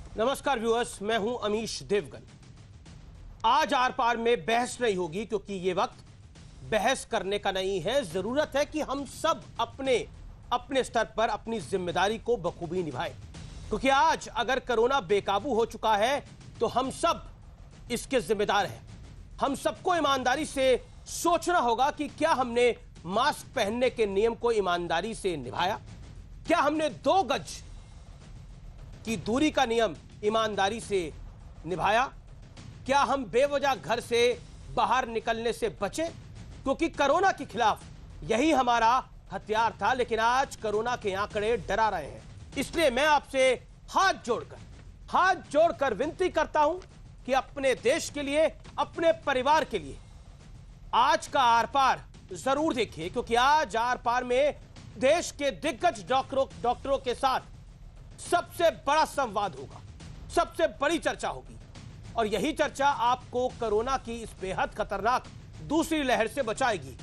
नमस्कार व्यूअर्स, मैं हूं अमीश देवगन। आज आर पार में बहस नहीं होगी क्योंकि यह वक्त बहस करने का नहीं है। जरूरत है कि हम सब अपने अपने स्तर पर अपनी जिम्मेदारी को बखूबी निभाएं, क्योंकि आज अगर कोरोना बेकाबू हो चुका है तो हम सब इसके जिम्मेदार हैं। हम सबको ईमानदारी से सोचना होगा कि क्या हमने मास्क पहनने के नियम को ईमानदारी से निभाया, क्या हमने 2 गज की दूरी का नियम ईमानदारी से निभाया, क्या हम बेवजह घर से बाहर निकलने से बचे, क्योंकि कोरोना के खिलाफ यही हमारा हथियार था। लेकिन आज कोरोना के आंकड़े डरा रहे हैं। इसलिए मैं आपसे हाथ जोड़कर विनती करता हूं कि अपने देश के लिए, अपने परिवार के लिए आज का आर पार जरूर देखिए, क्योंकि आज आर पार में देश के दिग्गज डॉक्टरों के साथ सबसे बड़ा संवाद होगा, सबसे बड़ी चर्चा होगी, और यही चर्चा आपको कोरोना की इस बेहद खतरनाक दूसरी लहर से बचाएगी।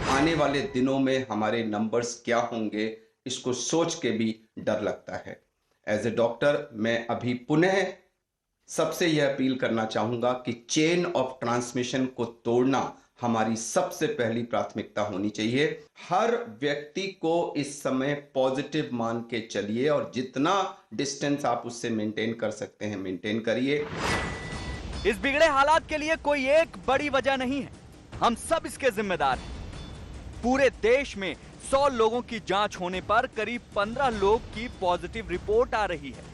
आने वाले दिनों में हमारे नंबर्स क्या होंगे, इसको सोच के भी डर लगता है। एज ए डॉक्टर मैं अभी पुनः सबसे यह अपील करना चाहूंगा कि चेन ऑफ ट्रांसमिशन को तोड़ना हमारी सबसे पहली प्राथमिकता होनी चाहिए। हर व्यक्ति को इस समय पॉजिटिव मान के चलिए और जितना डिस्टेंस आप उससे मेंटेन कर सकते हैं मेंटेन करिए। इस बिगड़े हालात के लिए कोई एक बड़ी वजह नहीं है, हम सब इसके जिम्मेदार हैं। पूरे देश में 100 लोगों की जांच होने पर करीब 15 लोग की पॉजिटिव रिपोर्ट आ रही है।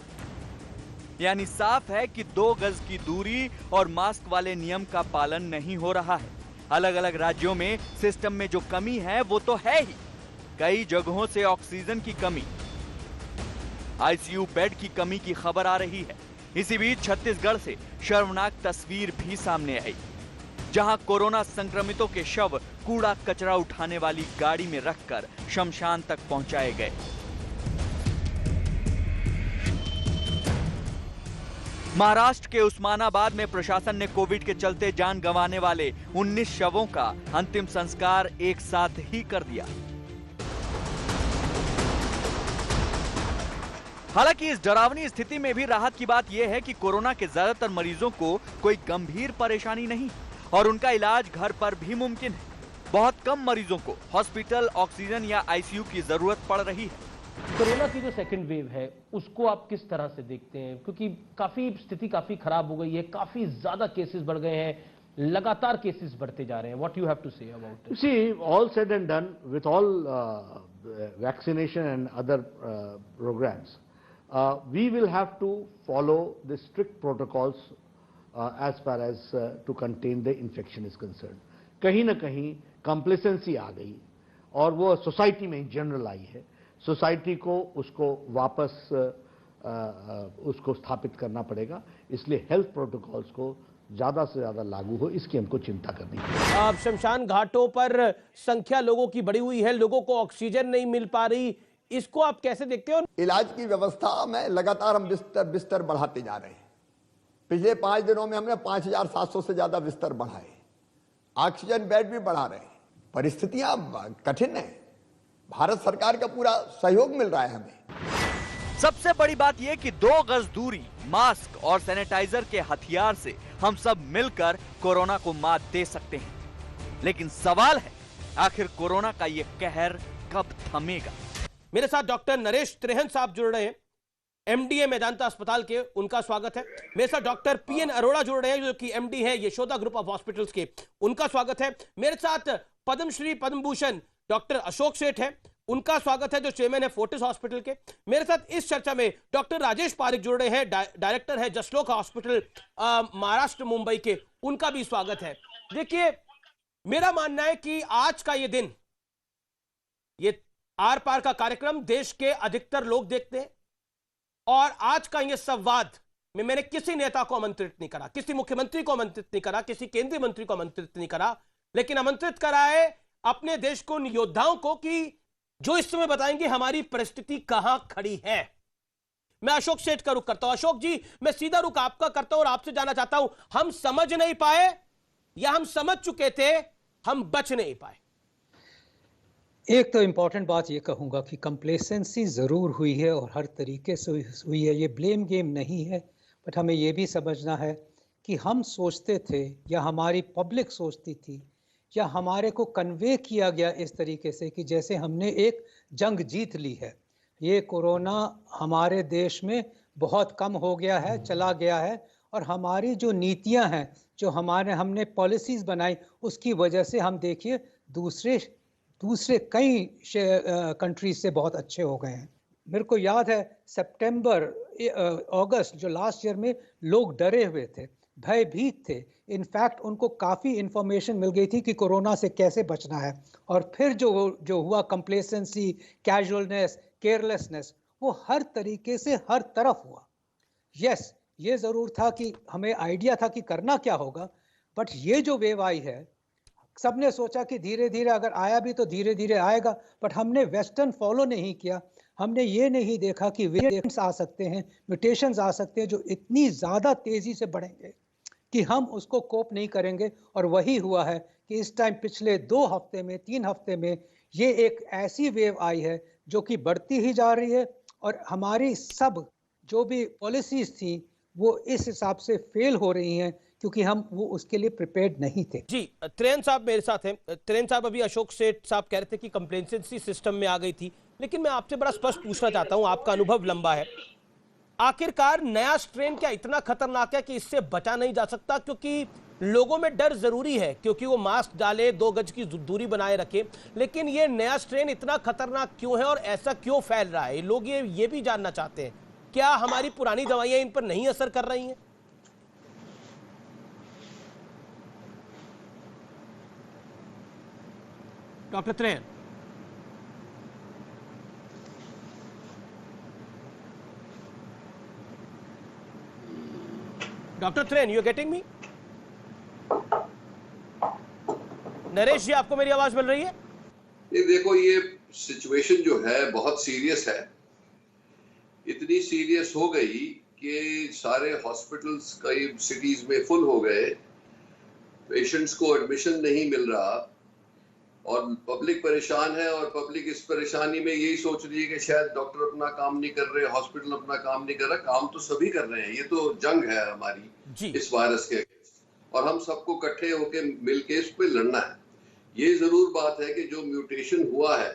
यानी साफ है कि 2 गज की दूरी और मास्क वाले नियम का पालन नहीं हो रहा है। अलग अलग राज्यों में सिस्टम में जो कमी है वो तो है ही, कई जगहों से ऑक्सीजन की कमी, आईसीयू बेड की कमी की खबर आ रही है। इसी बीच छत्तीसगढ़ से शर्मनाक तस्वीर भी सामने आई, जहां कोरोना संक्रमितों के शव कूड़ा कचरा उठाने वाली गाड़ी में रखकर शमशान तक पहुंचाए गए। महाराष्ट्र के उस्मानाबाद में प्रशासन ने कोविड के चलते जान गंवाने वाले 19 शवों का अंतिम संस्कार एक साथ ही कर दिया। हालांकि इस डरावनी स्थिति में भी राहत की बात यह है कि कोरोना के ज्यादातर मरीजों को कोई गंभीर परेशानी नहीं और उनका इलाज घर पर भी मुमकिन है। बहुत कम मरीजों को हॉस्पिटल, ऑक्सीजन या आईसीयू की जरूरत पड़ रही है। कोरोना की जो सेकंड वेव है उसको आप किस तरह से देखते हैं, क्योंकि काफी स्थिति काफी खराब हो गई है, काफी ज्यादा केसेस बढ़ गए हैं, लगातार केसेस बढ़ते जा रहे हैं। What you have to say about it? See, all said and done, with all vaccination and other programs, we will have to follow the strict protocols as far as to contain the infection is concerned. कहीं ना कहीं complacency आ गई और वो society में general I है। Society को उसको वापस उसको स्थापित करना पड़ेगा, इसलिए हेल्थ प्रोटोकॉल्स को ज्यादा से ज्यादा लागू हो, इसकी हमको चिंता करनी है। अब शमशान घाटों पर संख्या लोगों की बढ़ी हुई है, लोगों को ऑक्सीजन नहीं मिल पा रही, इसको आप कैसे देखते हो? इलाज की व्यवस्था में लगातार हम बिस्तर बढ़ाते जा रहे हैं। पिछले 5 दिनों में हमने 5700 से ज्यादा बिस्तर बढ़ाए, ऑक्सीजन बेड भी बढ़ा रहे हैं। परिस्थितियां कठिन है, भारत सरकार का पूरा सहयोग मिल रहा है हमें। सबसे बड़ी बात यह कि 2 गज दूरी, मास्क और सैनिटाइजर के हथियार से हम सब मिलकर कोरोना को मात दे सकते हैं। लेकिन सवाल है, आखिर कोरोना का यह कहर कब थमेगा? मेरे साथ डॉक्टर नरेश त्रेहन साहब जुड़ रहे हैं, एमडीए मेदांता अस्पताल के, उनका स्वागत है। मेरे साथ डॉक्टर पीएन अरोड़ा जुड़ रहे हैं जो कि एमडी है यशोदा ग्रुप ऑफ हॉस्पिटल्स के, उनका स्वागत है। मेरे साथ पद्मश्री पद्मभूषण डॉक्टर अशोक सेठ है, उनका स्वागत है, जो चेयरमैन है फोर्टिस हॉस्पिटल के। मेरे साथ इस चर्चा में डॉक्टर राजेश पारिक जुड़ रहे हैं, डायरेक्टर है जसलोक हॉस्पिटल महाराष्ट्र मुंबई के, उनका भी स्वागत है। देखिए, मेरा मानना है कि आज का ये दिन, ये आर पार का कार्यक्रम देश के अधिकतर लोग देखते हैं, और आज का ये संवाद में मैंने किसी नेता को आमंत्रित नहीं करा, किसी मुख्यमंत्री को आमंत्रित नहीं करा, किसी केंद्रीय मंत्री को आमंत्रित नहीं करा, लेकिन आमंत्रित करा है अपने देश को, उन योद्धाओं को कि जो इस समय बताएंगे हमारी परिस्थिति कहां खड़ी है। मैं अशोक सेठ का रुख करता हूं। अशोक जी, मैं सीधा रुख आपका करता हूं और आपसे जानना चाहता हूं, हम समझ नहीं पाए या हम समझ चुके थे, हम बच नहीं पाए? एक तो इम्पॉर्टेंट बात ये कहूँगा कि कंप्लेसेंसी ज़रूर हुई है और हर तरीके से हुई है, ये ब्लेम गेम नहीं है। बट हमें ये भी समझना है कि हम सोचते थे या हमारी पब्लिक सोचती थी या हमारे को कन्वे किया गया इस तरीके से कि जैसे हमने एक जंग जीत ली है, ये कोरोना हमारे देश में बहुत कम हो गया है, चला गया है, और हमारी जो नीतियां हैं, जो हमने पॉलिसीज़ बनाई, उसकी वजह से हम देखिए दूसरे कई कंट्रीज से बहुत अच्छे हो गए हैं। मेरे को याद है सितंबर अगस्त जो लास्ट ईयर में लोग डरे हुए थे, भयभीत थे। इनफैक्ट उनको काफ़ी इंफॉर्मेशन मिल गई थी कि कोरोना से कैसे बचना है, और फिर जो हुआ कंप्लेसेंसी, कैजुअलनेस, केयरलेसनेस, वो हर तरीके से हर तरफ हुआ। यस, ये ज़रूर था कि हमें आइडिया था कि करना क्या होगा, बट ये जो वेव आई है, सबने सोचा कि धीरे धीरे अगर आया भी तो धीरे धीरे आएगा, बट हमने वेस्टर्न फॉलो नहीं किया। हमने ये नहीं देखा कि वेरिएंट्स आ सकते हैं, म्यूटेशंस आ सकते हैं जो इतनी ज़्यादा तेज़ी से बढ़ेंगे कि हम उसको कोप नहीं करेंगे। और वही हुआ है कि इस टाइम पिछले 2 हफ्ते में, 3 हफ्ते में ये एक ऐसी वेव आई है जो कि बढ़ती ही जा रही है, और हमारी सब जो भी पॉलिसीज़ थी वो इस हिसाब से फेल हो रही हैं क्योंकि हम वो उसके लिए प्रिपेयर्ड नहीं थे। जी, त्रेन साहब मेरे साथ हैं। त्रेन साहब, अभी अशोक सेठ साहब कह रहे थे कि कंप्लेसेंसी सिस्टम में आ गई थी, लेकिन मैं आपसे बड़ा स्पष्ट पूछना चाहता हूं, आपका अनुभव लंबा है, आखिरकार नया स्ट्रेन क्या इतना खतरनाक है कि इससे बचा नहीं जा सकता? क्योंकि लोगों में डर जरूरी है, क्योंकि वो मास्क डाले, 2 गज की दूरी बनाए रखे, लेकिन ये नया स्ट्रेन इतना खतरनाक क्यों है और ऐसा क्यों फैल रहा है? लोग ये भी जानना चाहते हैं, क्या हमारी पुरानी दवाइयां इन पर नहीं असर कर रही हैं? डॉक्टर त्रेन, डॉक्टर त्रेन, you are getting me? Naresh ji, आपको मेरी आवाज मिल रही है? ये देखो, ये सिचुएशन जो है बहुत सीरियस है। इतनी सीरियस हो गई कि सारे हॉस्पिटल्स कई सिटीज में फुल हो गए, पेशेंट्स को एडमिशन नहीं मिल रहा और पब्लिक परेशान है। और पब्लिक इस परेशानी में यही सोच रही है कि शायद डॉक्टर अपना काम नहीं कर रहे, हॉस्पिटल अपना काम नहीं कर रहा। काम तो सभी कर रहे हैं, ये तो जंग है हमारी इस वायरस के, और हम सबको इकट्ठे होकर मिलके इस पे लड़ना है। ये जरूर बात है कि जो म्यूटेशन हुआ है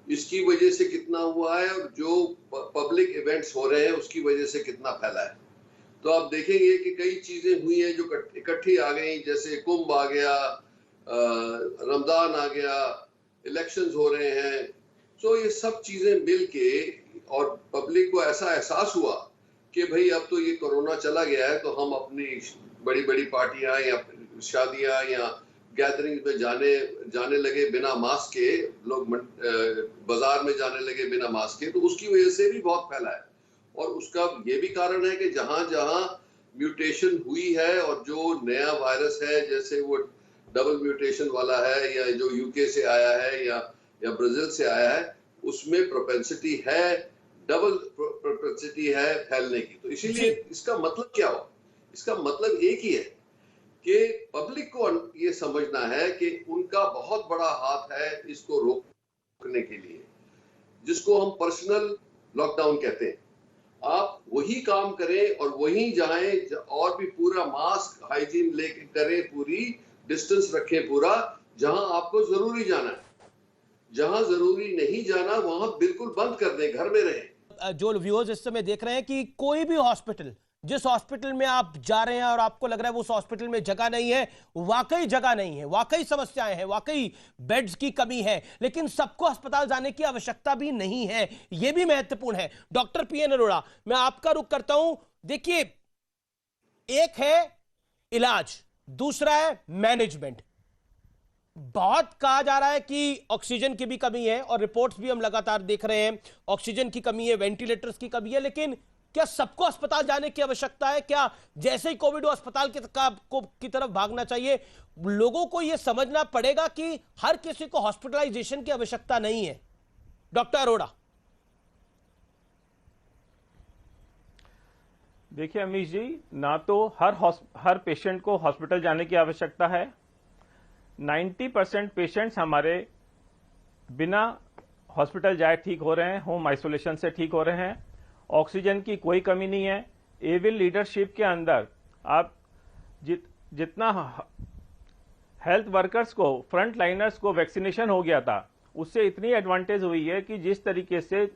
इसकी वजह से कितना हुआ है, और जो पब्लिक इवेंट्स हो रहे हैं उसकी वजह से कितना फैला है। तो आप देखेंगे कि कई चीजें हुई हैं जो इकट्ठी आ गई, जैसे कुंभ आ गया, रमजान आ गया, इलेक्शंस हो रहे हैं। सो ये सब चीजें मिलके और पब्लिक को ऐसा एहसास हुआ कि भाई अब तो ये कोरोना चला गया है, तो हम अपनी बड़ी बड़ी पार्टियां या शादियां या गैदरिंग में जाने लगे बिना मास्क के, लोग बाजार में जाने लगे बिना मास्क के। तो उसकी वजह से भी बहुत फैला है, और उसका ये भी कारण है कि जहां जहां म्यूटेशन हुई है और जो नया वायरस है, जैसे वो डबल म्यूटेशन वाला है या जो यूके से आया है या ब्राजील से आया है, उसमें प्रोपेंसिटी है, डबल प्रोपेंसिटी है फैलने की। तो इसीलिए इसका मतलब क्या हो? इसका मतलब एक ही है कि पब्लिक को ये समझना है कि उनका बहुत बड़ा हाथ है इसको रोकने के लिए, जिसको हम पर्सनल लॉकडाउन कहते हैं। आप वही काम करें और वही जाएं, और भी पूरा मास्क हाइजीन लेके करें, पूरी डिस्टेंस रखें पूरा। जहां आपको जरूरी जाना है, जहां जरूरी नहीं जाना वहां बिल्कुल बंद कर दें, घर में रहें। जो व्यूअर्स इस समय देख रहे हैं कि कोई भी हॉस्पिटल, जिस हॉस्पिटल में आप जा रहे हैं और आपको लग रहा है उस हॉस्पिटल में जगह नहीं है, वाकई जगह नहीं है, वाकई समस्याएं हैं, वाकई बेड्स की कमी है, लेकिन सबको अस्पताल जाने की आवश्यकता भी नहीं है, यह भी महत्वपूर्ण है। डॉक्टर पीएन अरोड़ा, मैं आपका रुख करता हूं। देखिए, एक है इलाज, दूसरा है मैनेजमेंट। बहुत कहा जा रहा है कि ऑक्सीजन की भी कमी है, और रिपोर्ट्स भी हम लगातार देख रहे हैं, ऑक्सीजन की कमी है, वेंटिलेटर्स की कमी है, लेकिन क्या सबको अस्पताल जाने की आवश्यकता है? क्या जैसे ही कोविड हो अस्पताल की तरफ भागना चाहिए? लोगों को यह समझना पड़ेगा कि हर किसी को हॉस्पिटलाइजेशन की आवश्यकता नहीं है। डॉक्टर अरोड़ा। देखिए अमीश जी, ना तो हर पेशेंट को हॉस्पिटल जाने की आवश्यकता है। 90% पेशेंट्स हमारे बिना हॉस्पिटल जाए ठीक हो रहे हैं, होम आइसोलेशन से ठीक हो रहे हैं। ऑक्सीजन की कोई कमी नहीं है। एविल लीडरशिप के अंदर आप जितना हेल्थ वर्कर्स को, फ्रंट लाइनर्स को वैक्सीनेशन हो गया था, उससे इतनी एडवांटेज हुई है कि जिस तरीके से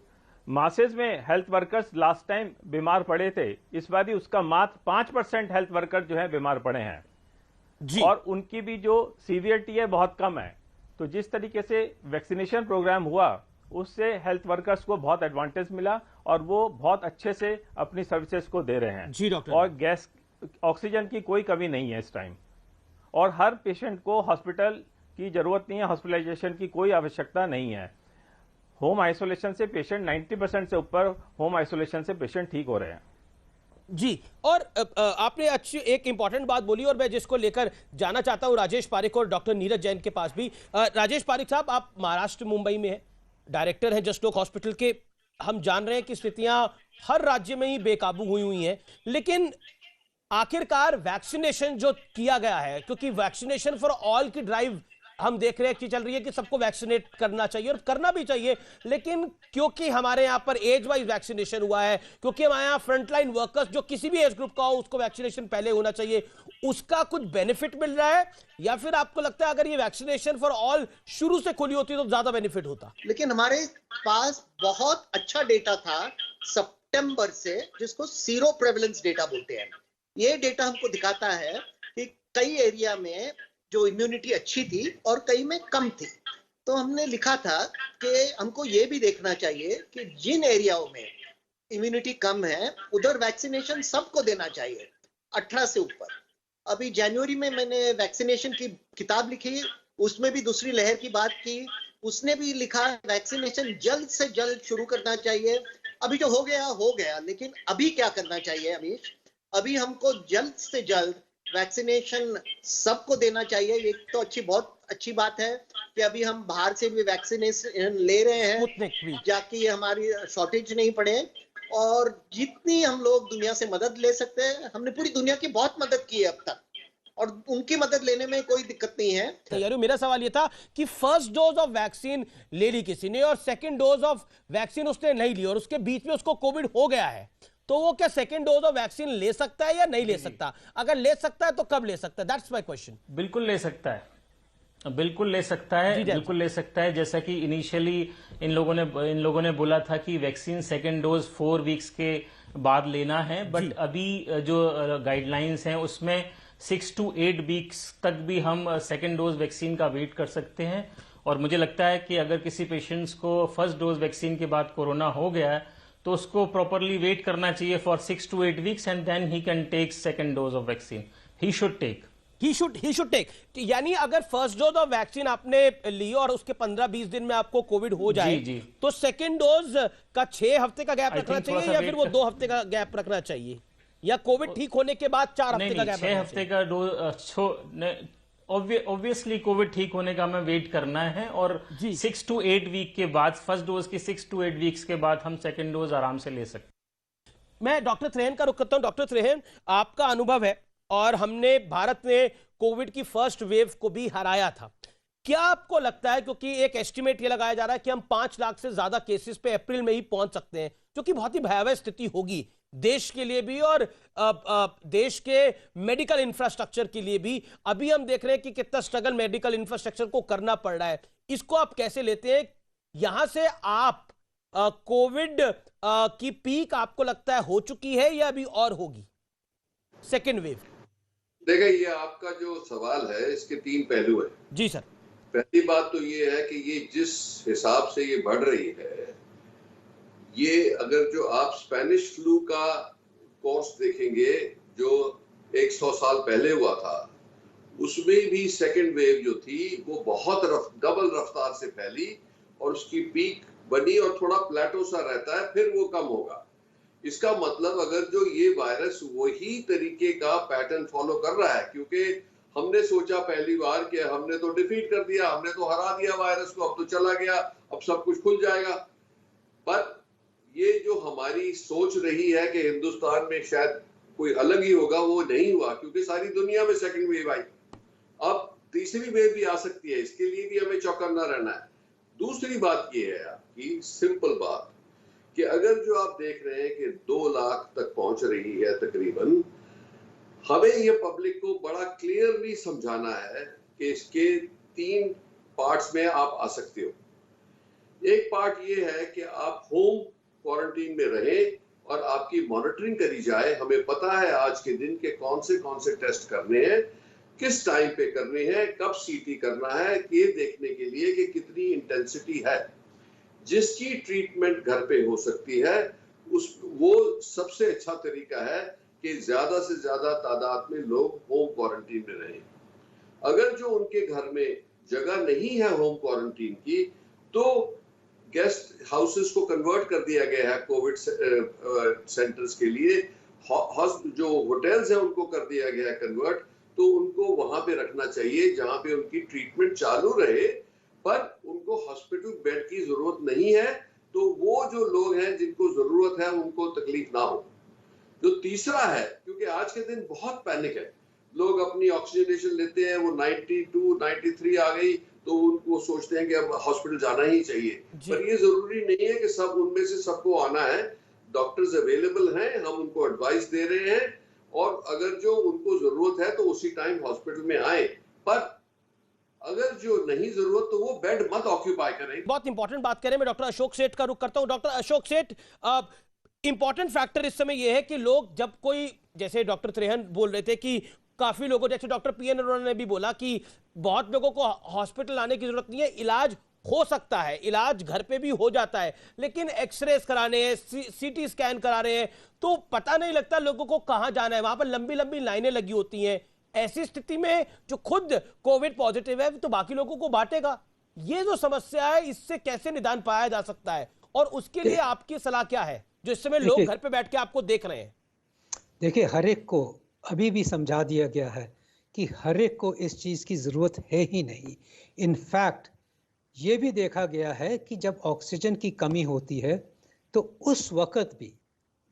मासेज में हेल्थ वर्कर्स लास्ट टाइम बीमार पड़े थे, इस बार ही उसका मात्र 5% हेल्थ वर्कर जो है बीमार पड़े हैं जी। और उनकी भी जो सीवियरिटी है बहुत कम है। तो जिस तरीके से वैक्सीनेशन प्रोग्राम हुआ, उससे हेल्थ वर्कर्स को बहुत एडवांटेज मिला और वो बहुत अच्छे से अपनी सर्विसेज को दे रहे हैं जी डॉक्टर। और गैस ऑक्सीजन की कोई कमी नहीं है इस टाइम, और हर पेशेंट को हॉस्पिटल की जरूरत नहीं है, हॉस्पिटलाइजेशन की कोई आवश्यकता नहीं है। होम आइसोलेशन से पेशेंट 90% से ऊपर होम आइसोलेशन से पेशेंट ठीक हो रहे हैं जी। और आपने अच्छी एक इंपॉर्टेंट बात बोली और मैं जिसको लेकर जाना चाहता हूं राजेश पारिक और डॉक्टर नीरज जैन के पास भी। राजेश पारिक साहब, आप महाराष्ट्र मुंबई में हैं, डायरेक्टर हैं जस्ट लोक हॉस्पिटल के। हम जान रहे हैं कि स्थितियां हर राज्य में ही बेकाबू हुई हैं, लेकिन आखिरकार वैक्सीनेशन जो किया गया है, क्योंकि वैक्सीनेशन फॉर ऑल की ड्राइव हम देख रहे हैं कि चल रही है कि सबको वैक्सीनेट करना चाहिए और करना भी चाहिए, लेकिन क्योंकि हमारे यहां पर एज वाइज वैक्सीनेशन हुआ है, क्योंकि हमारे यहां फ्रंटलाइन वर्कर्स जो किसी भी एज ग्रुप का हो उसको वैक्सीनेशन पहले होना चाहिए, उसका कुछ बेनिफिट मिल रहा है? या फिर आपको लगता है अगर ये वैक्सीनेशन फॉर ऑल शुरू से खुली होती तो ज्यादा बेनिफिट होता? लेकिन हमारे पास बहुत अच्छा डेटा था सितंबर से, जिसको सीरो प्रेवलेंस डेटा बोलते हैं। ये डेटा हमको दिखाता है कि कई एरिया में जो इम्यूनिटी अच्छी थी और कई में कम थी। तो हमने लिखा था कि हमको ये भी देखना चाहिए कि जिन एरियाओं में इम्यूनिटी कम है उधर वैक्सीनेशन सबको देना चाहिए 18 से ऊपर। अभी जनवरी में मैंने वैक्सीनेशन की किताब लिखी, उसमें भी दूसरी लहर की बात की। उसने भी लिखा वैक्सीनेशन जल्द से जल्द शुरू करना चाहिए। अभी जो हो गया, लेकिन अभी क्या करना चाहिए अमीश? अभी हमको जल्द से जल्द वैक्सीनेशन सबको देना चाहिए। एक तो बहुत अच्छी बात है कि अभी हम बाहर से भी वैक्सीनेशन ले रहे हैं जाकि हमारी शॉर्टेज नहीं पड़े, और जितनी हम लोग दुनिया से मदद ले सकते हैं, हमने पूरी दुनिया की बहुत मदद की है अब तक, और उनकी मदद लेने में कोई दिक्कत नहीं है। यार मेरा सवाल ये था कि फर्स्ट डोज ऑफ वैक्सीन ले ली किसी ने और सेकंड डोज ऑफ वैक्सीन उसने नहीं ली और उसके बीच में उसको कोविड हो गया है, तो वो क्या सेकंड डोज ऑफ वैक्सीन ले सकता है या नहीं ले सकता? अगर ले सकता है तो कब ले सकता है? That's my question. बिल्कुल ले सकता है, बिल्कुल ले सकता है, बिल्कुल ले सकता है। जैसा कि इनिशियली इन लोगों ने बोला था कि वैक्सीन सेकंड डोज 4 वीक्स के बाद लेना है, बट अभी जो गाइडलाइंस हैं उसमें 6 to 8 वीक्स तक भी हम सेकंड डोज वैक्सीन का वेट कर सकते हैं। और मुझे लगता है कि अगर किसी पेशेंट्स को फर्स्ट डोज वैक्सीन के बाद कोरोना हो गया है तो उसको प्रॉपरली वेट करना चाहिए for 6 to 8 weeks and then he can take second dose of vaccine. He should take. यानी अगर फर्स्ट डोज ऑफ वैक्सीन आपने ली और उसके 15-20 दिन में आपको कोविड हो जाए तो सेकंड डोज का 6 हफ्ते का गैप रखना चाहिए या फिर वो 2 हफ्ते का गैप रखना चाहिए, या कोविड ठीक होने के बाद 4 हफ्ते का गैप? 6 हफ्ते का डोज ऑब्वियसली कोविड ठीक होने का हमें वेट करना है, और 6 to 8 वीक के बाद, फर्स्ट डोज की 6 to 8 वीक्स के बाद हम सेकंड डोज आराम से ले सकते हैं। मैं डॉक्टर त्रेहन का रुख करता हूं। डॉक्टर त्रेहन, आपका अनुभव है और हमने भारत में कोविड की फर्स्ट वेव को भी हराया था, क्या आपको लगता है, क्योंकि एक एस्टिमेट ये लगाया जा रहा है कि हम 5 लाख से ज्यादा केसेस पे अप्रैल में ही पहुंच सकते हैं, जो कि बहुत ही भयावह स्थिति होगी देश के लिए भी और देश के मेडिकल इंफ्रास्ट्रक्चर के लिए भी। अभी हम देख रहे हैं कि कितना स्ट्रगल मेडिकल इंफ्रास्ट्रक्चर को करना पड़ रहा है, इसको आप कैसे लेते हैं? यहां से आप कोविड की पीक आपको लगता है हो चुकी है या अभी और होगी सेकेंड वेव? देखिए, ये आपका जो सवाल है इसके 3 पहलू है। जी सर। पहली बात तो ये है कि ये जिस हिसाब से ये बढ़ रही है, ये अगर जो आप स्पेनिश फ्लू का कोर्स देखेंगे जो 100 साल पहले हुआ था, उसमें भी सेकेंड वेव जो थी वो बहुत डबल रफ्तार से फैली और उसकी पीक बनी और थोड़ा प्लेटो सा रहता है, फिर वो कम होगा। इसका मतलब अगर जो ये वायरस वही तरीके का पैटर्न फॉलो कर रहा है, क्योंकि हमने सोचा पहली बार कि हमने तो डिफीट कर दिया, हमने तो हरा दिया वायरस को, अब तो चला गया, अब सब कुछ खुल जाएगा। पर ये जो हमारी सोच रही है कि हिंदुस्तान में शायद कोई अलग ही होगा, वो नहीं हुआ, क्योंकि सारी दुनिया में सेकंड वेव आई। अब तीसरी वेव भी आ सकती है, इसके लिए भी हमें चौकन्ना रहना है। दूसरी बात ये है आपकी सिंपल बात कि अगर जो आप देख रहे हैं कि 2 लाख तक पहुंच रही है तकरीबन, हमें ये पब्लिक को बड़ा क्लियरली समझाना है कि इसके 3 पार्ट्स में आप आ सकते हो। एक पार्ट ये है कि आप होम क्वारंटीन में रहें और आपकी मॉनिटरिंग करी जाए। हमें पता है आज के दिन के कौन से टेस्ट करने हैं, किस टाइम पे करने हैं, कब सीटी करना है, ये देखने के लिए कि कितनी इंटेंसिटी है। जिसकी ट्रीटमेंट घर पे हो सकती है वो सबसे अच्छा तरीका है कि ज्यादा से ज्यादा तादाद में लोग होम क्वारंटीन में रहें। अगर जो उनके घर में जगह नहीं है होम क्वारंटीन की, तो गेस्ट हाउसेस को कन्वर्ट कर दिया गया है कोविड सेंटर्स के लिए। जो होटल्स हैं उनको कर दिया गया है कन्वर्ट, तो उनको वहां पे रखना चाहिए जहां पे उनकी ट्रीटमेंट चालू रहे, पर उनको हॉस्पिटल बेड की जरूरत नहीं है, तो वो जो लोग हैं जिनको जरूरत है उनको तकलीफ ना हो। जो तीसरा है, क्योंकि आज के दिन बहुत पैनिक है, लोग अपनी ऑक्सीजनेशन लेते हैं, वो 92, 93 आ गई तो उनको सोचते हैं कि अब हॉस्पिटल जाना ही चाहिए, पर ये जरूरी नहीं है कि सब उनमें से सबको आना है। डॉक्टर्स अवेलेबल हैं, हम उनको एडवाइस दे रहे हैं, और अगर जो उनको जरूरत है तो उसी टाइम हॉस्पिटल में आए, पर अगर जो नहीं जरूरत तो वो बेड मत ऑक्यूपाई करें। बहुत इंपॉर्टेंट बात करें। मैं डॉक्टर अशोक सेठ का रुख करता हूं। डॉक्टर अशोक सेठ, इंपॉर्टेंट फैक्टर इस समय यह है कि लोग जब कोई, जैसे डॉक्टर त्रेहन बोल रहे थे कि काफी लोगों, जैसे डॉक्टर पीएन अरोड़ा ने भी बोला कि बहुत लोगों को हॉस्पिटल आने की जरूरत नहीं है, इलाज हो सकता है, इलाज घर पे भी हो जाता है, लेकिन एक्सरेस कराने हैं, सीटी स्कैन करा रहे हैं, तो पता नहीं लगता लोगों को कहां जाना है, वहां पर लंबी लंबी लाइनें लगी होती हैं। ऐसी स्थिति में जो खुद कोविड पॉजिटिव है तो बाकी लोगों को बांटेगा। ये जो समस्या है, इससे कैसे निदान पाया जा सकता है, और उसके लिए आपकी सलाह क्या है, जो इस समय लोग घर पे बैठ के आपको देख रहे हैं? देखिए, हर एक को अभी भी समझा दिया गया है कि हर एक को इस चीज़ की ज़रूरत है ही नहीं। इनफैक्ट ये भी देखा गया है कि जब ऑक्सीजन की कमी होती है तो उस वक़्त भी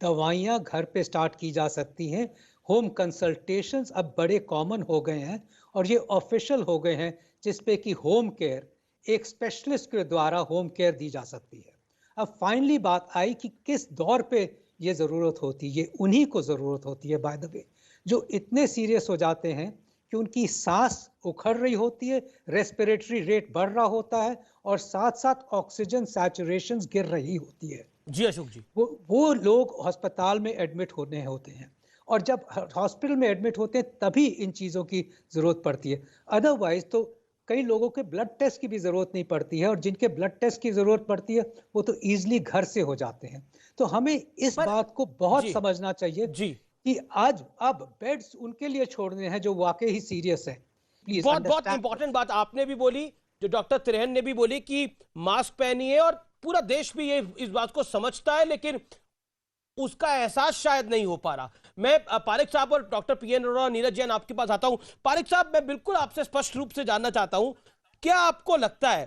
दवाइयाँ घर पे स्टार्ट की जा सकती हैं। होम कंसल्टेशंस अब बड़े कॉमन हो गए हैं और ये ऑफिशियल हो गए हैं, जिस पे कि होम केयर एक स्पेशलिस्ट के द्वारा होम केयर दी जा सकती है। अब फाइनली बात आई कि किस दौर पे ये ज़रूरत होती है। ये उन्हीं को ज़रूरत होती है बाय द वे, जो इतने सीरियस हो जाते हैं कि उनकी सांस उखड़ रही होती है, रेस्पिरेटरी रेट बढ़ रहा होता है और साथ साथ ऑक्सीजन सैचुरेशंस गिर रही होती है। जी अशोक जी, वो लोग अस्पताल में एडमिट होने होते हैं, और जब हॉस्पिटल में एडमिट होते हैं तभी इन चीज़ों की ज़रूरत पड़ती है। अदरवाइज तो कई लोगों के ब्लड टेस्ट की भी ज़रूरत नहीं पड़ती है, और जिनके ब्लड टेस्ट की ज़रूरत पड़ती है वो तो ईजिली घर से हो जाते हैं। तो हमें इस बात को बहुत समझना चाहिए कि आज अब बेड्स उनके लिए छोड़ने हैं जो वाकई ही सीरियस है। प्लीज, बहुत इंपॉर्टेंट बात आपने भी बोली, जो डॉक्टर त्रेहन ने भी बोली कि मास्क पहनिए, और पूरा देश भी ये इस बात को समझता है, लेकिन उसका एहसास शायद नहीं हो पा रहा। मैं पारिक साहब और डॉक्टर पीएन अरोड़ा, नीरज जैन आपके पास आता हूं। पारिक साहब, मैं बिल्कुल आपसे स्पष्ट रूप से जानना चाहता हूं, क्या आपको लगता है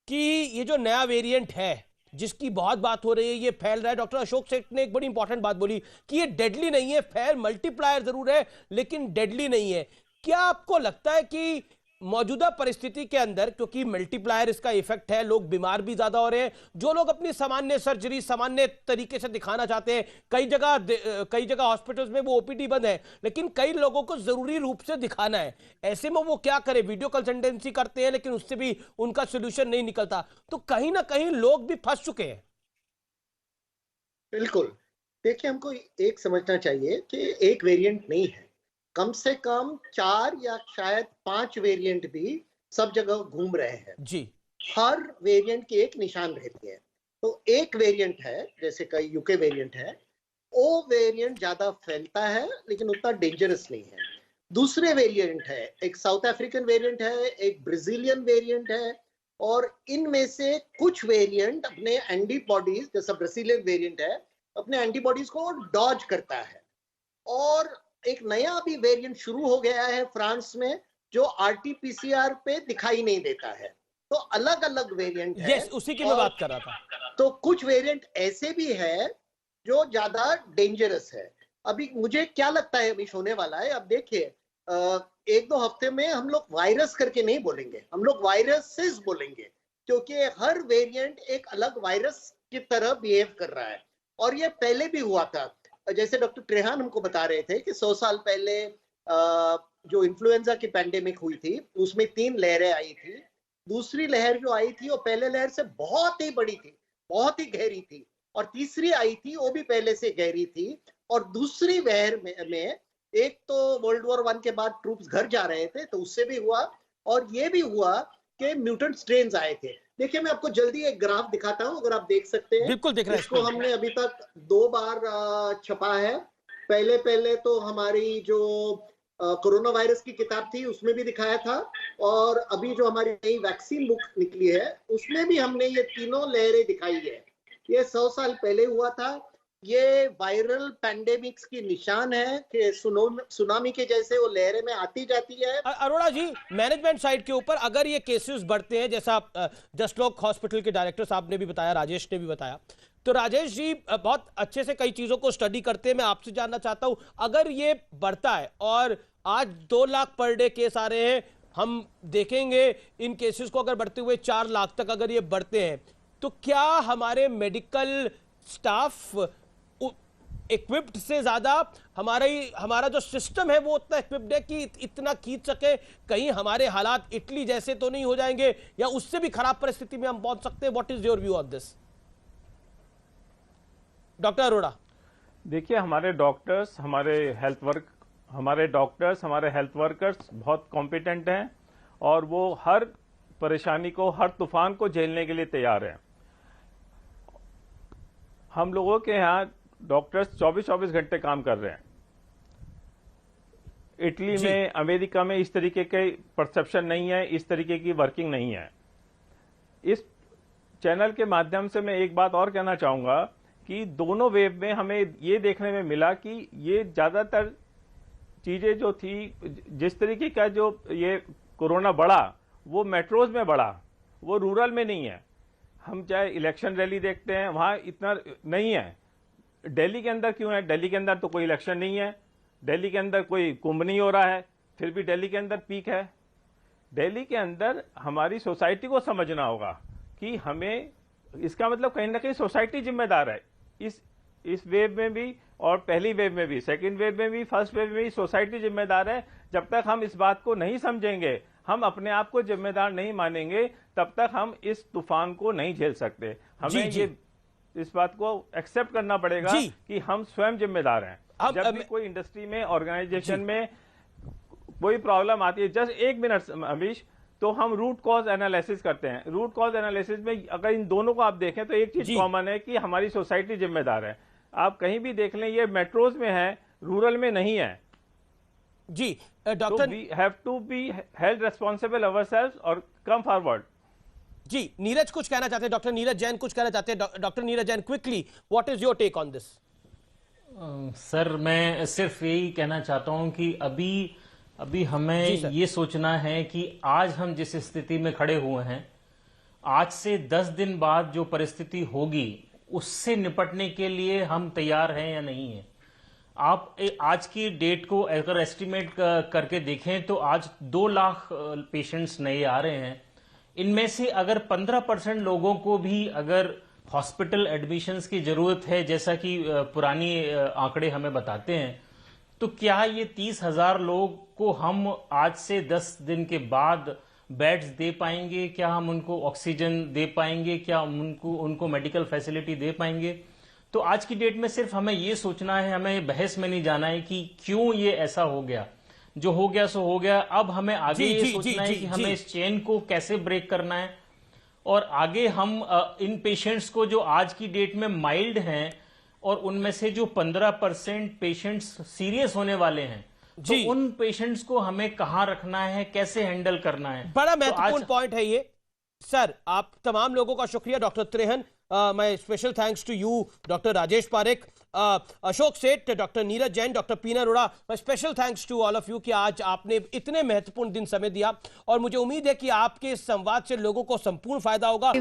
कि ये जो नया वेरिएंट है जिसकी बहुत बात हो रही है, ये फैल रहा है, डॉक्टर अशोक सेठ ने एक बड़ी इंपॉर्टेंट बात बोली कि ये डेडली नहीं है, फैल मल्टीप्लायर जरूर है लेकिन डेडली नहीं है। क्या आपको लगता है कि मौजूदा परिस्थिति के अंदर, क्योंकि मल्टीप्लायर इसका इफेक्ट है, लोग बीमार भी ज्यादा हो रहे हैं, जो लोग अपनी सामान्य सर्जरी सामान्य तरीके से दिखाना चाहते हैं, कई जगह हॉस्पिटल्स में वो ओपीडी बंद है, लेकिन कई लोगों को जरूरी रूप से दिखाना है, ऐसे में वो क्या करें? वीडियो कंसल्टेंसी करते हैं, लेकिन उससे भी उनका सोल्यूशन नहीं निकलता, तो कहीं ना कहीं लोग भी फंस चुके हैं। बिल्कुल, देखिए, हमको एक समझना चाहिए कि एक वेरिएंट नहीं है, कम से कम 4 या शायद 5 वेरिएंट भी सब जगह घूम रहे हैं जी। हर वेरिएंट की एक निशान रहती है। तो एक वेरिएंट है, जैसे कई यूके वेरिएंट है, वो वेरिएंट ज्यादा फैलता है लेकिन उतना डेंजरस नहीं है। दूसरे वेरिएंट है, एक साउथ अफ्रीकन वेरिएंट है, एक ब्राजीलियन वेरिएंट है, और इनमें से कुछ वेरिएंट अपने एंटीबॉडीज, जैसा ब्राजीलियन वेरिएंट है, अपने एंटीबॉडीज को डॉज करता है। और एक नया भी वेरिएंट शुरू हो गया है फ्रांस में, जो आरटीपीसीआर पे दिखाई नहीं देता है। तो अलग अलग वेरिएंट है। यस, उसी की मैं बात कर रहा था। तो कुछ वेरिएंट ऐसे भी है जो ज्यादा डेंजरस है। अभी मुझे क्या लगता है अभी होने वाला है, अब देखिए 1-2 हफ्ते में हम लोग वायरस करके नहीं बोलेंगे, हम लोग वायरसेस बोलेंगे, क्योंकि हर वेरिएंट एक अलग वायरस की तरह बिहेव कर रहा है। और ये पहले भी हुआ था, जैसे डॉक्टर त्रेहान हमको बता रहे थे कि 100 साल पहले जो इन्फ्लुएंजा की पैंडेमिक हुई थी उसमें 3 लहरें आई थी। दूसरी लहर जो आई थी वो पहले लहर से बहुत ही बड़ी थी, बहुत ही गहरी थी, और तीसरी आई थी वो भी पहले से गहरी थी। और दूसरी लहर में एक तो वर्ल्ड वॉर 1 के बाद ट्रूप्स घर जा रहे थे तो उससे भी हुआ, और ये भी हुआ कि म्यूटेंट स्ट्रेन्स आए थे। देखिए मैं आपको जल्दी एक ग्राफ दिखाता हूं, अगर आप देख सकते हैं। बिल्कुल दिख रहा है। इसको हमने अभी तक 2 बार छपा है। पहले तो हमारी जो कोरोना वायरस की किताब थी उसमें भी दिखाया था, और अभी जो हमारी नई वैक्सीन बुक निकली है उसमें भी हमने ये तीनों लहरें दिखाई है। ये 100 साल पहले हुआ था। ये वायरल पैंडेमिक्स की निशान है कि सुनामी के जैसे वो लहरें में आती जाती है। अरोड़ा जी, मैनेजमेंट साइड के ऊपर अगर ये केसेस बढ़ते हैं, जैसा जसलोक हॉस्पिटल के डायरेक्टर साहब ने भी बताया, राजेश ने भी बताया, तो राजेश जी बहुत अच्छे से कई चीजों को स्टडी करते हैं। मैं आपसे जानना चाहता हूं, अगर ये बढ़ता है और आज 2 लाख पर डे केस आ रहे हैं, हम देखेंगे इन केसेस को अगर बढ़ते हुए 4 लाख तक अगर ये बढ़ते हैं, तो क्या हमारे मेडिकल स्टाफ इक्विप्ड से ज्यादा हमारा जो सिस्टम है वो उतना इक्विप्ड है कि इतना खींच सके? कहीं हमारे हालात इटली जैसे तो नहीं हो जाएंगे, या उससे भी खराब परिस्थिति में हम पहुंच सकते हैं? What is your view on this, doctor Arora? देखिए, हमारे डॉक्टर्स, हमारे हेल्थ वर्कर्स बहुत कॉम्पिटेंट हैं, और वो हर परेशानी को, हर तूफान को झेलने के लिए तैयार हैं। हम लोगों के यहाँ डॉक्टर्स 24-24 घंटे काम कर रहे हैं। इटली में, अमेरिका में इस तरीके के परसेप्शन नहीं है, इस तरीके की वर्किंग नहीं है। इस चैनल के माध्यम से मैं एक बात और कहना चाहूंगा कि दोनों वेव में हमें ये देखने में मिला कि ये ज्यादातर चीजें जो थी, जिस तरीके का जो ये कोरोना बढ़ा वो मेट्रोज में बढ़ा, वो रूरल में नहीं है। हम चाहे इलेक्शन रैली देखते हैं, वहां इतना नहीं है। दिल्ली के अंदर क्यों है? दिल्ली के अंदर तो कोई इलेक्शन नहीं है, दिल्ली के अंदर कोई कुंभ नहीं हो रहा है, फिर भी दिल्ली के अंदर पीक है। दिल्ली के अंदर हमारी सोसाइटी को समझना होगा कि हमें, इसका मतलब कहीं ना कहीं सोसाइटी जिम्मेदार है। इस वेव में भी, और पहली वेव में भी, सेकेंड वेव में भी, फर्स्ट वेव में भी सोसाइटी जिम्मेदार है। जब तक हम इस बात को नहीं समझेंगे, हम अपने आप को जिम्मेदार नहीं मानेंगे, तब तक हम इस तूफान को नहीं झेल सकते। हमें ये इस बात को एक्सेप्ट करना पड़ेगा कि हम स्वयं जिम्मेदार हैं। जब भी कोई इंडस्ट्री में, ऑर्गेनाइजेशन में कोई प्रॉब्लम आती है, जस्ट 1 मिनट अमीश, तो हम रूट कॉज एनालिसिस करते हैं। रूट कॉज एनालिसिस में अगर इन दोनों को आप देखें तो एक चीज कॉमन है कि हमारी सोसाइटी जिम्मेदार है। आप कहीं भी देख लें, ये मेट्रोज में है, रूरल में नहीं है। जी doctor, we have to be held responsible ourselves और कम फॉरवर्ड। जी नीरज कुछ कहना चाहते हैं, डॉक्टर नीरज जैन कुछ कहना चाहते हैं। Doctor Neeraj Jain, quickly what is your take on this? Sir मैं सिर्फ यही कहना चाहता हूं कि अभी हमें ये सोचना है कि आज हम जिस स्थिति में खड़े हुए हैं, आज से 10 दिन बाद जो परिस्थिति होगी उससे निपटने के लिए हम तैयार हैं या नहीं है। आप आज की डेट को अगर एस्टिमेट करके देखें तो आज 2 लाख पेशेंट्स नए आ रहे हैं। इनमें से अगर 15% लोगों को भी अगर हॉस्पिटल एडमिशन्स की जरूरत है, जैसा कि पुरानी आंकड़े हमें बताते हैं, तो क्या ये 30,000 लोग को हम आज से 10 दिन के बाद बेड्स दे पाएंगे? क्या हम उनको ऑक्सीजन दे पाएंगे? क्या उनको मेडिकल फैसिलिटी दे पाएंगे? तो आज की डेट में सिर्फ हमें ये सोचना है, हमें बहस में नहीं जाना है कि क्यों ये ऐसा हो गया। जो हो गया सो हो गया। अब हमें आगे ये सोचना है कि हमें इस चेन को कैसे ब्रेक करना है, और आगे हम इन पेशेंट्स को जो आज की डेट में माइल्ड हैं और उनमें से जो 15% पेशेंट्स सीरियस होने वाले हैं, तो उन पेशेंट्स को हमें कहां रखना है, कैसे हैंडल करना है। बड़ा महत्वपूर्ण पॉइंट है ये। सर, आप तमाम लोगों का शुक्रिया। Doctor Trehan, my special thanks to you doctor Rajesh Parekh, Ashok Seth, doctor Neeraj Jain, doctor Peena Arora. Special thanks to all of you कि आज आपने इतने महत्वपूर्ण दिन समय दिया और मुझे उम्मीद है कि आपके इस संवाद से लोगों को संपूर्ण फायदा होगा।